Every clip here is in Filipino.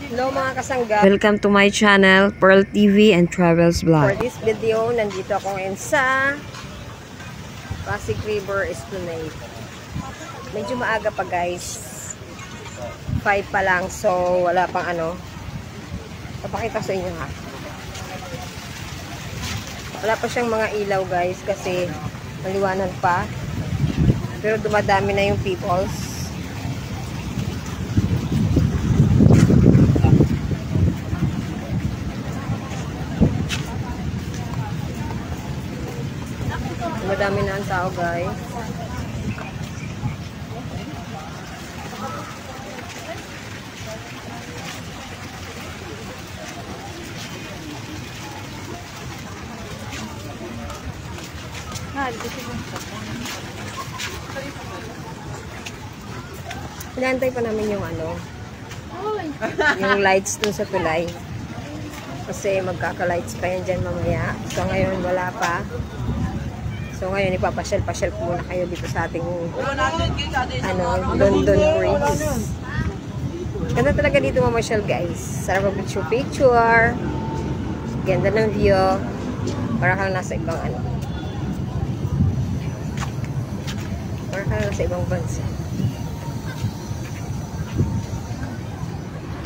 Hello mga kasangga. Welcome to my channel, Pearl TV and Travels For Vlog. this video, nandito ako ngayon sa Pasig River Esplanade. Medyo maaga pa guys. 5 pa lang, so wala pang ano. Papakita sa inyo ha. Wala pa siyang mga ilaw guys kasi maliwanag pa. Pero dumadami na yung peoples. Madami na ang tao guys. Hinantay pa namin yung ano, yung lights dun sa tulay. Kasi magkaka-lights pa yan dyan mamaya. So ngayon wala pa. So ngayon ipapasyal-pasyal ko muna kayo dito sa ating London Bridge. Ganda talaga dito mamasyal guys. Sarap mag-picture. Ganda ng view. Para kang nasa ibang ano. Para kang nasa ibang bansa.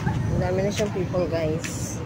Ang dami na siyang people guys.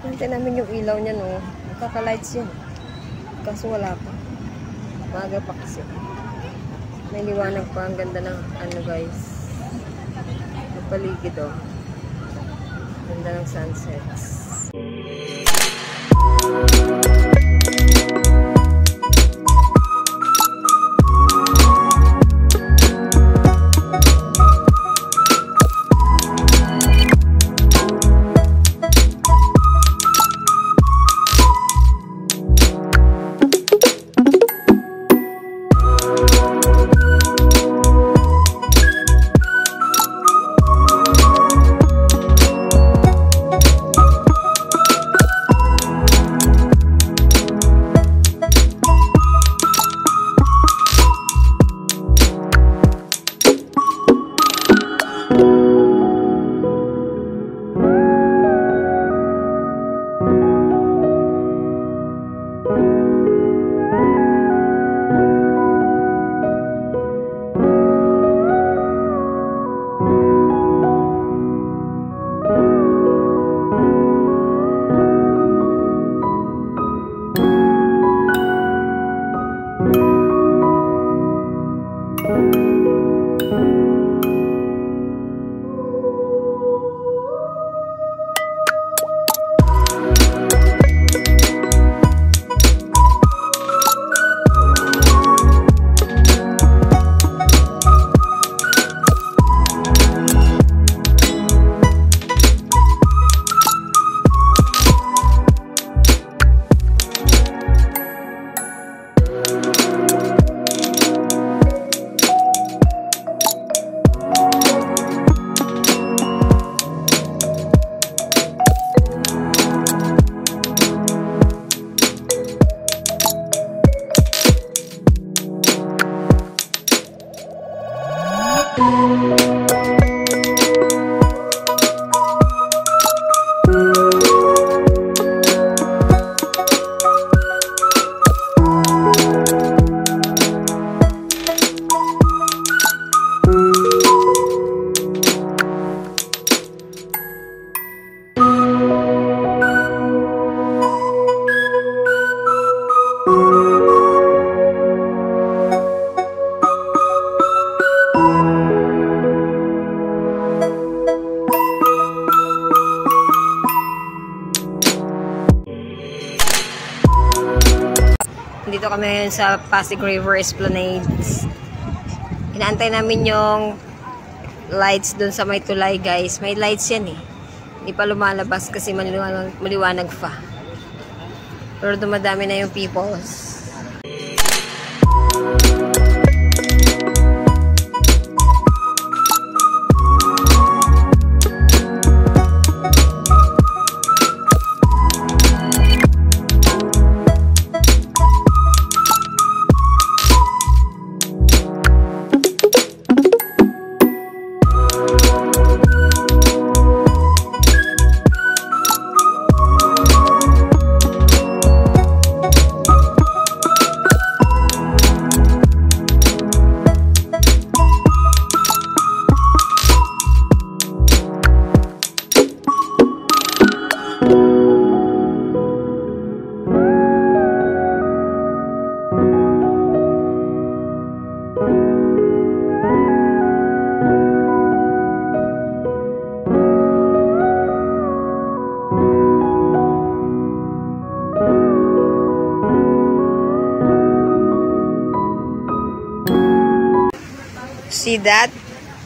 Hintay namin yung ilaw niya no. Nakaka-lights yun. Kaso wala pa. Maaga pa kasi. May liwanag pa. Ang ganda ng ano guys. Ang paligid oh. Ganda ng sunsets. kami ngayon sa Pasig River Esplanade. Inaantay namin yung lights dun sa may tulay, guys. May lights yan eh. Hindi pa lumalabas kasi maliwanag pa. Pero dumadami na yung peoples. See that?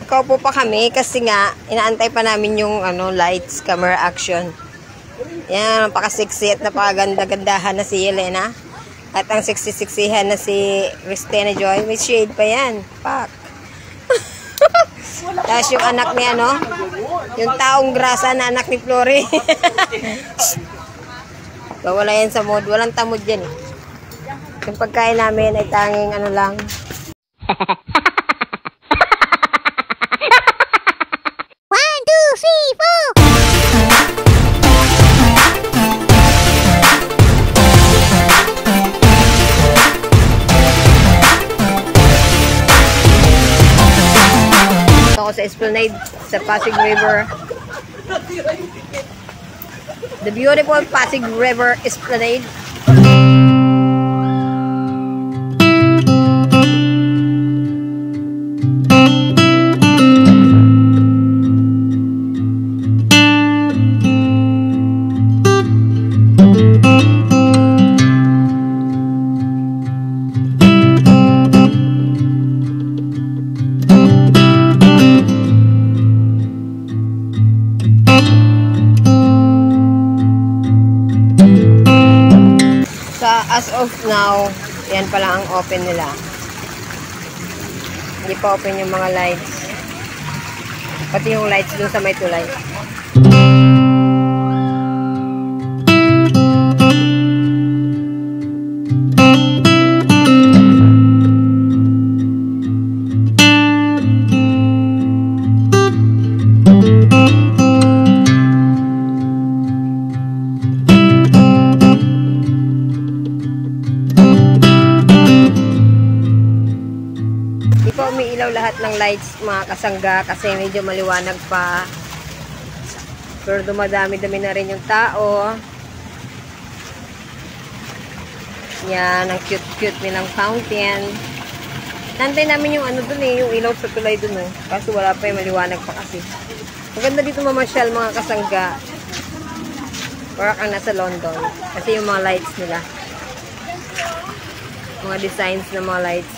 Nakaupo pa kami kasi nga inaantay pa namin yung lights, camera action. Yan, napakasiksi at napakaganda-gandahan na si Elena. At ang siksi-siksihan na si Christina Joy. May shade pa yan. Pak. Tapos yung anak ni yung taong grasa na anak ni Flory. Wala yan sa mood. Walang tamod yan eh. Yung pagkain namin ay tanging lang. Ako sa Esplanade, sa Pasig River. The beautiful Pasig River Esplanade. As of now, yan pala ang open nila. Hindi pa open yung mga lights. Pati yung lights dun sa may tulay. Umiilaw lahat ng lights, mga kasangga, kasi medyo maliwanag pa. Pero dumadami-dami na rin yung tao. Yan, ang cute-cute nilang fountain. Nantay namin yung dun yung ilaw sa tulay dun Kaso wala pa yung maliwanag pa kasi. Maganda dito mamasyal, mga kasangga. Para kang nasa London. Kasi yung mga lights nila. Mga designs ng mga lights.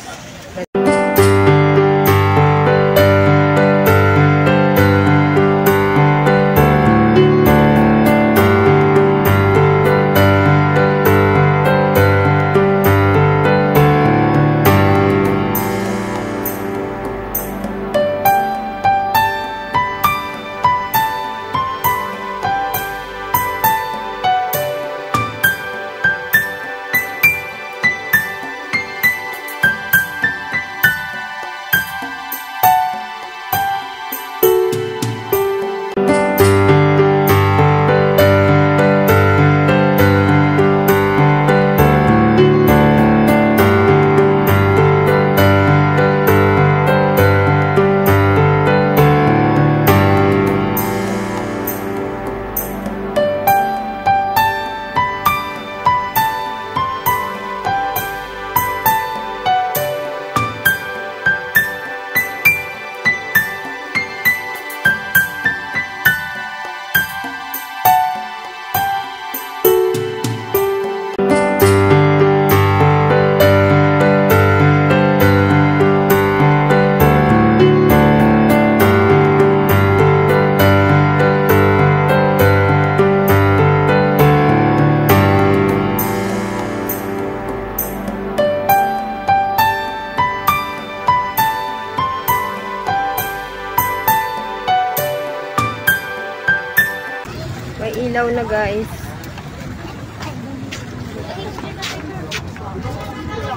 ilaw na guys.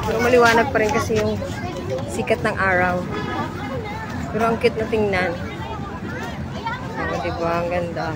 Pero maliwanag pa rin kasi yung sikat ng araw. Pero ang cute na tingnan. Diba? Ang ganda.